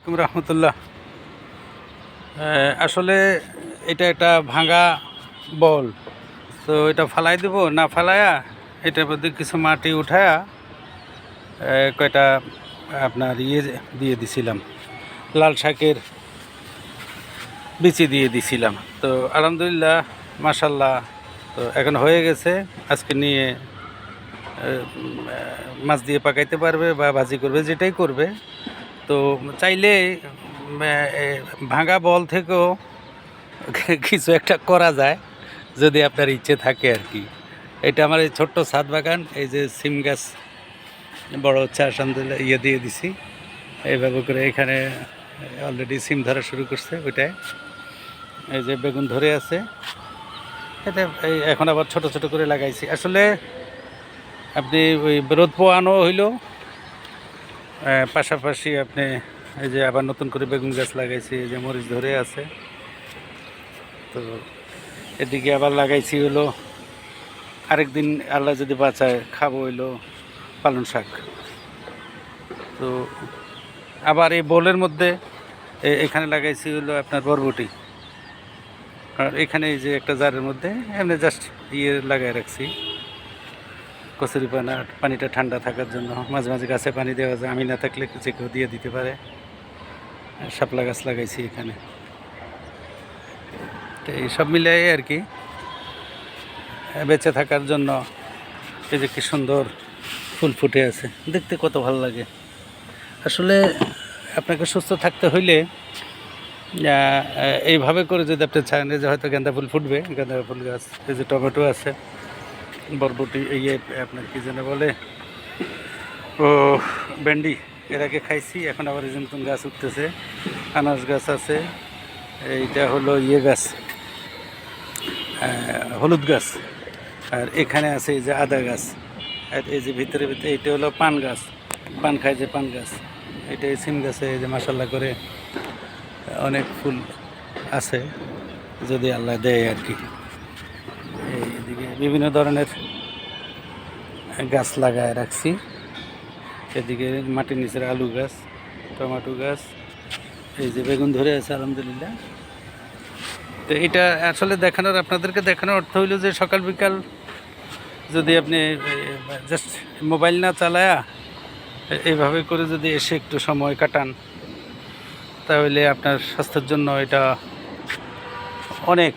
রহমতুল্লাহ। আসলে এটা একটা ভাঙা বল, তো এটা ফালাই দেব না ফালায়া এটার মধ্যে কিছু মাটি উঠায়া কয়টা আপনার দিয়ে দিছিলাম, লাল শাকের বিচি দিয়ে দিছিলাম। তো আলহামদুলিল্লাহ মাশাল্লাহ, তো এখন হয়ে গেছে। আজকে নিয়ে মাছ দিয়ে পাকাইতে পারবে বা ভাজি করবে, যেটাই করবে। তো চাইলে ভাঙা বল থেকেও কিছু একটা করা যায় যদি আপনার ইচ্ছে থাকে আর কি। এটা আমার এই ছোট্ট ছাদ বাগান, এই যে সিম গাছ বড় হচ্ছে আলহামদুলিল্লাহ, দিয়ে দিছি এইভাবে করে। এখানে অলরেডি সিম ধরা শুরু করছে, ওইটায় এই যে বেগুন ধরে আছে। এটা এই এখন আবার ছোট ছোট করে লাগাইছি। আসলে আপনি ওই রোদ পোয়ানো হইলো, পাশাপাশি আপনি এই যে আবার নতুন করে বেগুন গাছ লাগাইছি, এই যে মরিচ ধরে আছে। তো এদিকে আবার লাগাইছি হলো আরেকদিন আল্লাহ যদি বাঁচায় খাবো হইলো পালং শাক। তো আবার এই বোলের মধ্যে এখানে লাগাইছি হলো আপনার বরবটি। আর এখানে এই যে একটা জারের মধ্যে এমনি জাস্ট লাগাই রাখছি কচুরি পানিটা ঠান্ডা থাকার জন্য। মাঝে মাঝে গাছে পানি দেওয়া যায়, আমি না থাকলে যে কেউ দিয়ে দিতে পারে। শাপলা গাছ লাগাইছি এখানে। তো এই সব মিলাই আর কি বেঁচে থাকার জন্য। এই যে কি সুন্দর ফুল ফুটে আছে, দেখতে কত ভালো লাগে। আসলে আপনাকে সুস্থ থাকতে হইলে এইভাবে করে যদি আপনি চান, যে হয়তো গাঁদা ফুল ফুটবে, গাঁদা ফুল গাছ, এই যে টমেটো আছে, বরবটি, আপনার কী যেন বলে, ও ভেন্ডি, এর আগে খাইছি। এখন আবার এই যে নতুন গাছ উঠতেছে, আনারস গাছ আছে। এইটা হলো গাছ, হলুদ গাছ। আর এখানে আছে এই যে আদা গাছ। আর এই যে ভিতরে ভিতরে এইটা হলো পান গাছ, পান খায় যে পান গাছ। এটা এই সিম গাছে এই যে মাশাল্লাহ করে অনেক ফুল আছে, যদি আল্লাহ দেয় আর কি। এইদিকে বিভিন্ন ধরনের গাছ লাগায় রাখছি। এদিকে মাটির নিচের আলু গাছ, টমেটো গাছ, এই যে বেগুন ধরে আছে আলহামদুলিল্লাহ। তো এটা আসলে দেখানোর, আপনাদেরকে দেখানোর অর্থ হইল যে সকাল বিকাল যদি আপনি জাস্ট মোবাইল না চালায়া এইভাবে করে যদি এসে একটু সময় কাটান, তাহলে আপনার স্বাস্থ্যের জন্য এটা অনেক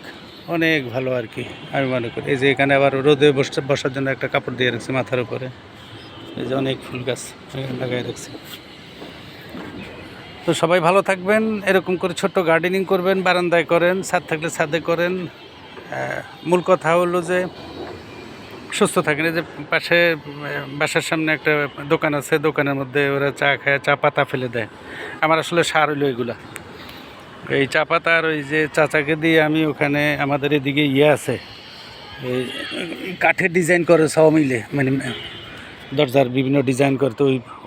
অনেক ভালো আর কি আমি মনে করি। এই যে এখানে আবার রোদে বসার জন্য একটা কাপড় দিয়ে রাখছি মাথার উপরে। এই যে অনেক ফুল গাছ লাগাই রাখছি। তো সবাই ভালো থাকবেন, এরকম করে ছোট্ট গার্ডেনিং করবেন, বারান্দায় করেন, ছাদ থাকলে ছাদে করেন। মূল কথা হলো যে সুস্থ থাকেন। এই যে পাশে বাসার সামনে একটা দোকান আছে, দোকানের মধ্যে ওরা চা খায়, চা পাতা ফেলে দেয়। আমার আসলে সার হইলো এগুলা, এই চা পাতা। আর ওই যে চাচাকে দিয়ে আমি ওখানে আমাদের এদিকে আছে, এই কাঠের ডিজাইন করে সব মিলে, মানে দরজার বিভিন্ন ডিজাইন করতে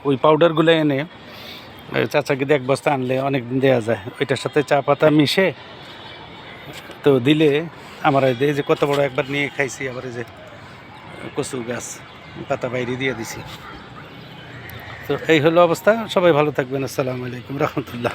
ওই পাউডারগুলো এনে চাচাকে দিয়ে এক বস্তা আনলে অনেক দিন দেওয়া যায়। ওইটার সাথে চা পাতা মিশে তো দিলে আমার এই যে কত বড় একবার নিয়ে খাইছি। আবার এই যে কচু গাছ পাতা বাইরে দিয়ে দিছি। তো এই হলো অবস্থা। সবাই ভালো থাকবেন। আসসালামু আলাইকুম রহমতুল্লাহ।